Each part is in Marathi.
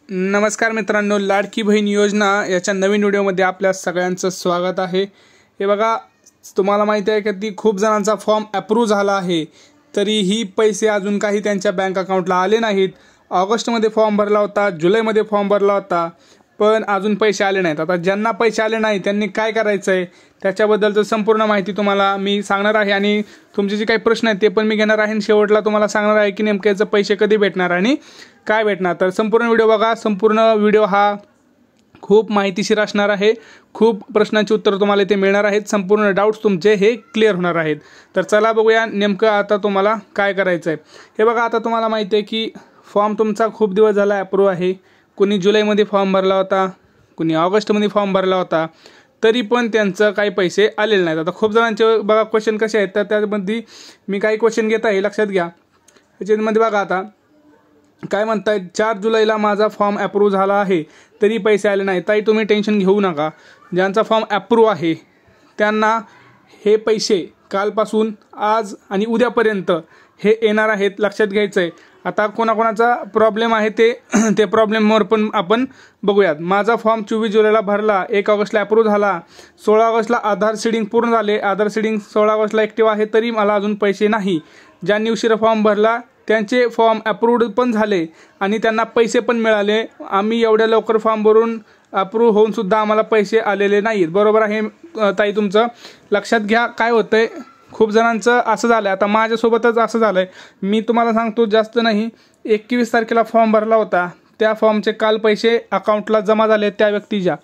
नमस्कार मित्रांनो, लाडकी बहीण योजना याच्या नवीन व्हिडिओमध्ये आपल्या सगळ्यांचं स्वागत आहे। हे बघा, तुम्हाला माहिती आहे की ती खूप जणांचा फॉर्म अप्रूव्ह झाला आहे, तरीही पैसे अजून काही त्यांच्या बँक अकाउंटला आले नाहीत। ऑगस्टमध्ये फॉर्म भरला होता, जुलैमध्ये फॉर्म भरला होता, पण अजून पैसे आले नाहीत। आता ज्यांना पैसे आले नाही त्यांनी काय करायचं आहे त्याच्याबद्दलचं संपूर्ण माहिती तुम्हाला मी सांगणार आहे आणि तुमचे जे काही प्रश्न आहेत ते पण मी घेणार आहे आणि शेवटला तुम्हाला सांगणार आहे की नेमके याचे पैसे कधी भेटणार आणि काय भेटणार। तर संपूर्ण व्हिडिओ बघा। संपूर्ण व्हिडिओ हा खूप माहितीशीर असणार आहे। खूप प्रश्नांची उत्तर तुम्हाला इथे मिळणार आहेत। संपूर्ण डाउट्स तुमचे हे क्लिअर होणार आहेत। तर चला बघूया नेमकं आता तुम्हाला काय करायचं आहे। हे बघा, आता तुम्हाला माहिती आहे की फॉर्म तुमचा खूप दिवस झाला अप्रूव्ह आहे। कुणी जुलैमध्ये फॉर्म भरला होता, कुणी ऑगस्टमध्ये फॉर्म भरला होता, तरी पण त्यांचं काही पैसे आलेले नाहीत। आता खूप जणांचे बघा क्वेश्चन कसे आहेत, तर त्यामध्ये मी काही क्वेश्चन घेत आहे, लक्षात घ्या। याच्यामध्ये बघा, आता काय म्हणताय, 4 जुलैला माझा फॉर्म अप्रूव्ह झाला आहे तरी पैसे आले नाही। ताई तुम्ही टेन्शन घेऊ नका, ज्यांचा फॉर्म अप्रूव्ह आहे त्यांना हे पैसे कालपासून आज आणि उद्यापर्यंत हे येणार आहेत, लक्षात घ्यायचं आहे। आता कोणाकोणाचा प्रॉब्लेम आहे ते प्रॉब्लेमवर पण आपण बघूयात। माझा फॉर्म 24 जुलैला भरला, 1 ऑगस्टला अप्रूव्ह झाला, 16 ऑगस्टला आधार सीडिंग पूर्ण झाले, आधार सीडिंग 16 ऑगस्टला ॲक्टिव्ह आहे, तरी मला अजून पैसे नाही। ज्यांनी उशिरा फॉर्म भरला त्यांचे फॉर्म अप्रूव्ड पण झाले आणि त्यांना पैसे पण मिळाले। आम्ही एवढ्या लवकर फॉर्म भरून अप्रूव्ह होऊन सुद्धा आम्हाला पैसे आलेले नाहीत। बरोबर आहे ताई तुमचं, लक्षात घ्या। काय होतंय, खूप जणांचं असं झालं, आता माझ्यासोबतच असं झालं आहे। मी तुम्हाला सांगतो, जास्त नाही, 21 तारखेला फॉर्म भरला होता, त्या फॉर्मचे काल पैसे अकाउंटला जमा झाले त्या व्यक्तीच्या।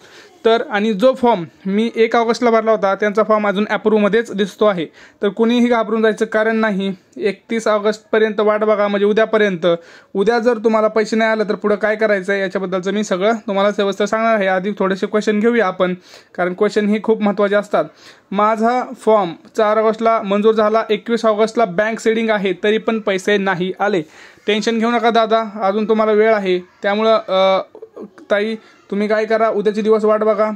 तर आणि जो फॉर्म मी 1 ऑगस्टला भरला होता त्यांचा फॉर्म अजून अप्रूव्हमध्येच दिसतो आहे। तर कुणीही घाबरून जायचं कारण नाही। 31 ऑगस्टपर्यंत वाट बघा, म्हणजे उद्यापर्यंत। उद्या जर तुम्हाला पैसे नाही आले तर पुढे काय करायचं आहे याच्याबद्दलचं मी सगळं तुम्हाला सविस्तर सांगणार आहे। आधी थोडेसे क्वेश्चन घेऊया आपण, कारण क्वेश्चन ही खूप महत्त्वाचे असतात। माझा फॉर्म 4 ऑगस्टला मंजूर झाला, 21 ऑगस्टला बँक सीडिंग आहे, तरी पण पैसे नाही आले। टेन्शन घेऊ नका दादा, अजून तुम्हाला वेळ आहे। त्यामुळं ताई तुम्ही काय करा, उद्याचे दिवस वाट बघा,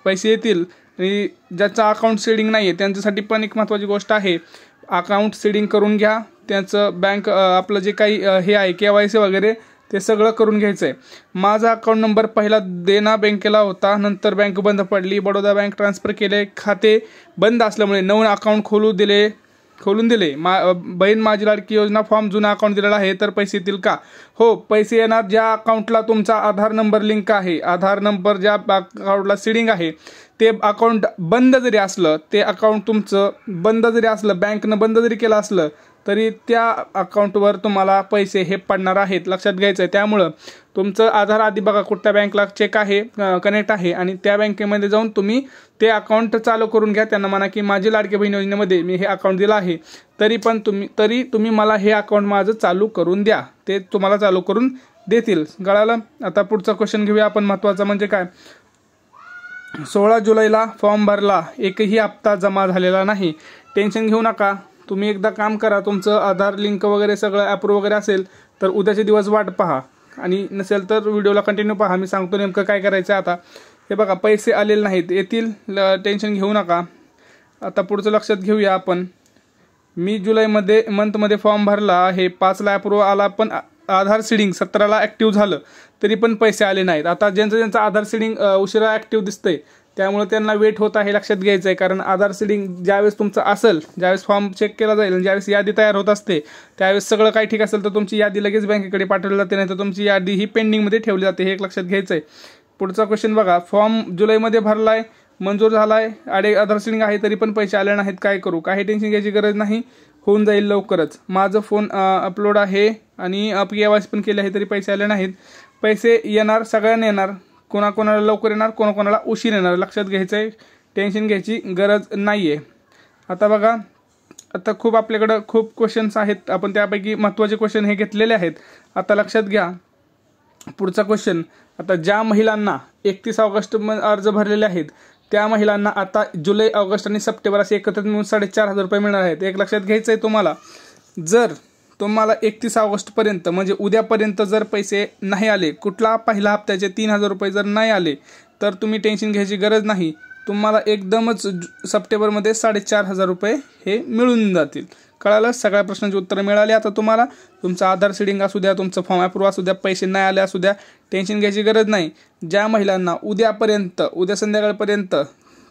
पैसे येतील। आणि ज्याचा अकाउंट सीडिंग नाही आहे त्यांच्यासाठी पण एक महत्त्वाची गोष्ट आहे, अकाउंट सीडिंग करून घ्या। त्यांचं बँक आपलं जे काही हे आहे KYC वगैरे ते सगळं करून घ्यायचं आहे। माझा अकाउंट नंबर पहिला देना बँकेला होता, नंतर बँक बंद पडली, बडोदा बँक ट्रान्सफर केले, खाते बंद असल्यामुळे नवीन अकाउंट खोलून दिले। बहीण माझी लाडकी योजना फॉर्म जुना अकाउंट दिलेला आहे, तर पैसे येतील का? हो, पैसे येणार। ज्या अकाउंटला तुमचा आधार नंबर लिंक आहे, आधार नंबर ज्या अकाउंटला सीडिंग आहे, ते अकाउंट बंद जरी असलं, ते अकाउंट तुमचं बंद जरी असलं, बँकनं बंद जरी केलं असलं, तरी त्या अकाउंटवर तुम्हाला पैसे हे पडणार आहेत, लक्षात घ्यायचं आहे। त्यामुळं तुमचं आधार आधी बघा कुठल्या बँकला चेक आहे, कनेक्ट आहे, आणि त्या बँकेमध्ये जाऊन तुम्ही ते अकाउंट चालू करून घ्या। त्यांना म्हणा की माझी लाडकी बहीण योजनेमध्ये मी हे अकाउंट दिलं आहे, तरी तुम्ही मला हे अकाउंट माझं चालू करून द्या, ते तुम्हाला चालू करून देतील। कळालं? आता पुढचा क्वेश्चन घेऊया आपण, महत्त्वाचा म्हणजे काय, 16 जुलैला फॉर्म भरला, एकही हप्ता जमा झालेला नाही। टेन्शन घेऊ नका, तुम्ही एकदा काम करा, तुमचं आधार लिंक वगैरे सगळं अप्रूव्ह वगैरे असेल तर उद्याचे दिवस वाट पहा, आणि नसेल तर व्हिडिओला कंटिन्यू पहा, मी सांगतो नेमकं काय करायचं आहे। आता हे बघा, पैसे आलेले नाहीत, येतील, टेन्शन घेऊ नका। आता पुढचं लक्षात घेऊया आपण। मी जुलैमध्ये मंथमध्ये फॉर्म भरला आहे, 5ला अप्रूव्ह आला, पण आधार सीडिंग 17ला ॲक्टिव्ह झालं, तरी पण पैसे आले नाहीत। आता ज्यांचं आधार सीडिंग उशिरा ॲक्टिव्ह दिसतंय त्यामुळे त्यांना वेट होत आहे, लक्षात घ्यायचं आहे। कारण आधार सीडिंग ज्यावेळेस तुमचं असेल, ज्यावेळेस फॉर्म चेक केला जाईल आणि ज्यावेळेस यादी तयार होत असते, त्यावेळेस सगळं काही ठीक असेल तर तुमची यादी लगेच बँकेकडे पाठवली जाते, नाही तर तुमची यादी ही पेंडिंगमध्ये ठेवली जाते, हे एक लक्षात घ्यायचं आहे। पुढचा क्वेश्चन बघा, फॉर्म जुलैमध्ये भरला आहे, मंजूर झाला आहे, आधार सीडिंग आहे, तरी पण पैसे आले नाहीत, काय करू? काही टेन्शन घ्यायची गरज नाही, होऊन जाईल लवकरच। माझं फोन अपलोड आहे आणि KYC पण केले आहे, तरी पैसे आले नाहीत। पैसे येणार, सगळ्यांना येणार, कोणाकोणाला लवकर येणार, कोणाकोणाला उशीर येणार, लक्षात घ्यायचं आहे। टेन्शन घ्यायची गरज नाही आहे। आता बघा, आता आपल्याकडं खूप क्वेश्चन्स आहेत, आपण त्यापैकी महत्त्वाचे क्वेश्चन हे घेतलेले आहेत। आता लक्षात घ्या पुढचा क्वेश्चन। आता ज्या महिलांना 31 ऑगस्ट अर्ज भरलेले आहेत त्या महिलांना आता जुलै, ऑगस्ट आणि सप्टेंबर असे एकत्रित मिळून 4,500 रुपये मिळणार आहेत। एक लक्षात घ्यायचं आहे तुम्हाला, जर तुम्हाला 31 ऑगस्टपर्यंत म्हणजे उद्यापर्यंत जर पैसे नाही आले, कुठला पहिला हप्त्याचे 3,000 रुपये जर नाही आले, तर तुम्ही टेन्शन घ्यायची गरज नाही, तुम्हाला एकदमच सप्टेंबरमध्ये 4,500 रुपये हे मिळून जातील। कळालं, सगळ्या प्रश्नांची उत्तरं मिळाली. आता तुम्हाला तुमचं आधार सीडिंग असू द्या, तुमचं फॉर्म अप्रूव्ह असू द्या, पैसे नाही आले असू द्या, टेन्शन घ्यायची गरज नाही. ज्या महिलांना उद्या संध्याकाळपर्यंत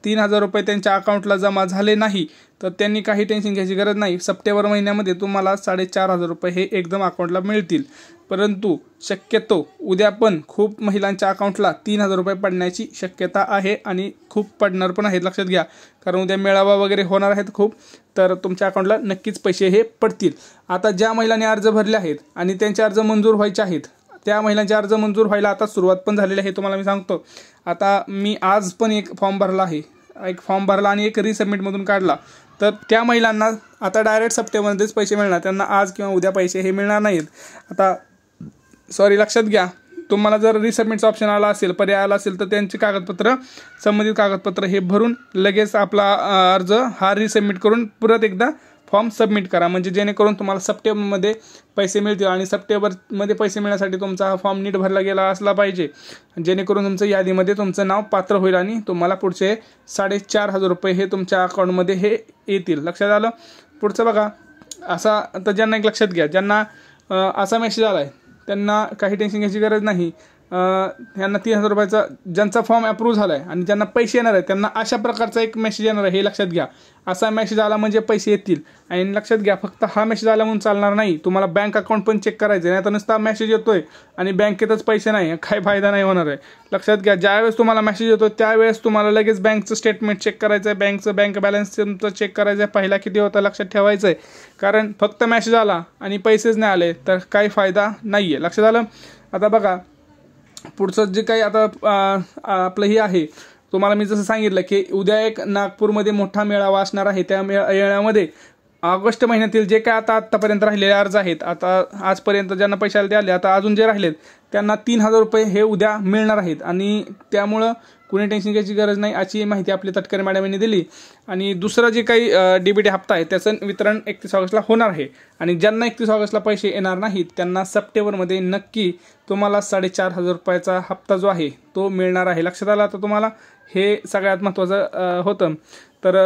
3,000 रुपये त्यांच्या अकाउंटला जमा झाले नाही तर त्यांनी काही टेन्शन घ्यायची गरज नाही. सप्टेंबर महिन्यामध्ये तुम्हाला 4,500 रुपये हे एकदम अकाउंटला मिळतील. परंतु शक्यतो उद्या पण खूप महिलांच्या अकाउंटला 3,000 रुपये पडण्याची शक्यता आहे आणि खूप पडणार पण आहेत, लक्षात घ्या. कारण उद्या मेळावा वगैरे होणार आहेत खूप, तर तुमच्या अकाउंटला नक्कीच पैसे हे पडतील. आता ज्या महिलांनी अर्ज भरले आहेत आणि त्यांचे अर्ज मंजूर व्हायचे आहेत, त्या महिलांचे अर्ज मंजूर व्हायला आता सुरुवात पण झालेली आहे. तुम्हाला मी सांगतो, आता मी आज पण एक फॉर्म भरला आहे, एक फॉर्म भरला आणि एक रिसबमिटमधून काढला. तर त्या महिलांना आता डायरेक्ट सप्टेंबरमध्येच पैसे मिळणार, त्यांना आज किंवा उद्या पैसे हे मिळणार नाहीत. आता लक्षात घ्या, तुम्हाला जर रिसबमिटचा ऑप्शन आला असेल, पर्याय आला असेल, तर त्यांची कागदपत्र, संबंधित कागदपत्र हे भरून लगेच आपला अर्ज हा रिसबमिट करून परत एकदा फॉर्म सबमिट करा, म्हणजे जेणेकरून तुम्हाला सप्टेंबरमध्ये पैसे मिळतील. आणि सप्टेंबरमध्ये पैसे मिळण्यासाठी तुमचा हा फॉर्म नीट भरला गेला असला पाहिजे, जेणेकरून तुमचं यादीमध्ये तुमचं नाव पात्र होईल आणि तुम्हाला पुढचे 4,500 रुपये हे तुमच्या अकाउंटमध्ये हे येतील. लक्षात आलं. पुढचं बघा, असा तर ज्यांना एक लक्षात घ्या, ज्यांना असा मेसेज आला आहे त्यांना काही टेन्शन घ्यायची गरज नाही. यांना 3,000 रुपयाचा ज्यांचा फॉर्म अप्रूव्ह झाला आहे आणि ज्यांना पैसे येणार आहेत त्यांना अशा प्रकारचा एक मेसेज येणार आहे, हे लक्षात घ्या. असा मेसेज आला म्हणजे पैसे येतील. आणि लक्षात घ्या, फक्त हा मेसेज आला म्हणून चालणार नाही, तुम्हाला बँक अकाउंट पण चेक करायचं नाही. तर नुसता मेसेज येतोय आणि बँकेतच पैसे नाही, काही फायदा नाही होणार आहे. लक्षात घ्या, ज्यावेळेस तुम्हाला मेसेज येतो त्यावेळेस तुम्हाला लगेच बँकचं स्टेटमेंट चेक करायचं आहे, बँक बॅलन्स तुमचं चेक करायचं आहे, पहिला किती होता लक्षात ठेवायचं आहे. कारण फक्त मेसेज आला आणि पैसेच नाही आले तर काही फायदा नाही आहे. लक्षात आलं. आता बघा, पुढचं जे काही आता आपलं हे आहे, तुम्हाला मी जसं सांगितलं की उद्या एक नागपूरमध्ये मोठा मेळावा असणार आहे. त्या मेळाव्यामध्ये ऑगस्ट महिन्यातील जे काय आतापर्यंत राहिलेले अर्ज आहेत, आता आजपर्यंत ज्यांना पैसे आले ते आले, आता अजून जे राहिलेत त्यांना 3,000 रुपये हे उद्या मिळणार आहेत. आणि त्यामुळं कुणी टेन्शन घ्यायची गरज नाही, अशी माहिती आपली तटकरे मॅडम यांनी दिली. आणि दुसरा जे काही DBT हप्ता आहे त्याचं वितरण 31 ऑगस्टला होणार आहे. आणि ज्यांना 31 ऑगस्टला पैसे येणार नाहीत त्यांना सप्टेंबरमध्ये नक्की तुम्हाला 4,500 रुपयाचा हप्ता जो आहे तो मिळणार आहे. लक्षात आलं. आता तुम्हाला हे सगळ्यात महत्त्वाचं होतं. तर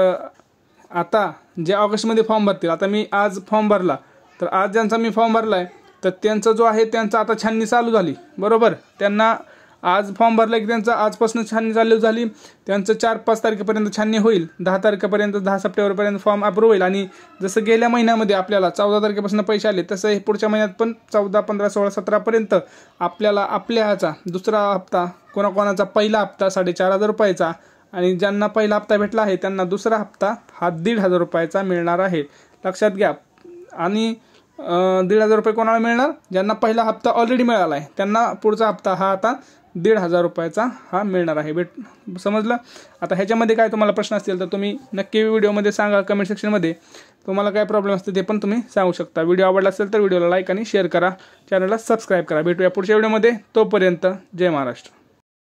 आता जे ऑगस्टमध्ये फॉर्म भरतील, आता मी आज फॉर्म भरला, तर आज ज्यांचा मी फॉर्म भरला आहे तर त्यांचं जो आहे त्यांचं आता छाननी चालू झाली, बरोबर. त्यांना आज फॉर्म भरला की त्यांचं आजपासून छाननी चालू झाली. त्यांचं 4-5 तारखेपर्यंत छाननी होईल, 10 तारखेपर्यंत 10 सप्टेंबरपर्यंत फॉर्म अप्रूव्ह होईल. आणि जसं गेल्या महिन्यामध्ये आपल्याला 14 तारखेपासून पैसे आले, तसं हे पुढच्या महिन्यात पण 14, 15, 16, 17पर्यंत आपल्याला आपल्या ह्याचा दुसरा हप्ता, कोणाकोणाचा पहिला हप्ता 4,500 रुपयाचा, आणि ज्यांना पहिला हप्ता भेटला आहे त्यांना दुसरा हप्ता हा 1,500 रुपयाचा मिळणार आहे. लक्षात घ्या. आणि 1,500 रुपये कोणाला मिळणार? ज्यांना पहिला हप्ता ऑलरेडी मिळाला आहे त्यांना पुढचा हप्ता हा आता 1,500 रुपयाचा हा मिळणार आहे. समजलं. आता ह्याच्यामध्ये काय तुम्हाला प्रश्न असतील तर तुम्ही नक्की व्हिडिओमध्ये सांगा, कमेंट सेक्शनमध्ये. तुम्हाला काय प्रॉब्लेम असते ते पण तुम्ही सांगू शकता. व्हिडिओ आवडला असेल तर व्हिडिओला लाईक आणि शेअर करा, चॅनलला सबस्क्राईब करा. भेटूया पुढच्या व्हिडिओमध्ये. तोपर्यंत जय महाराष्ट्र.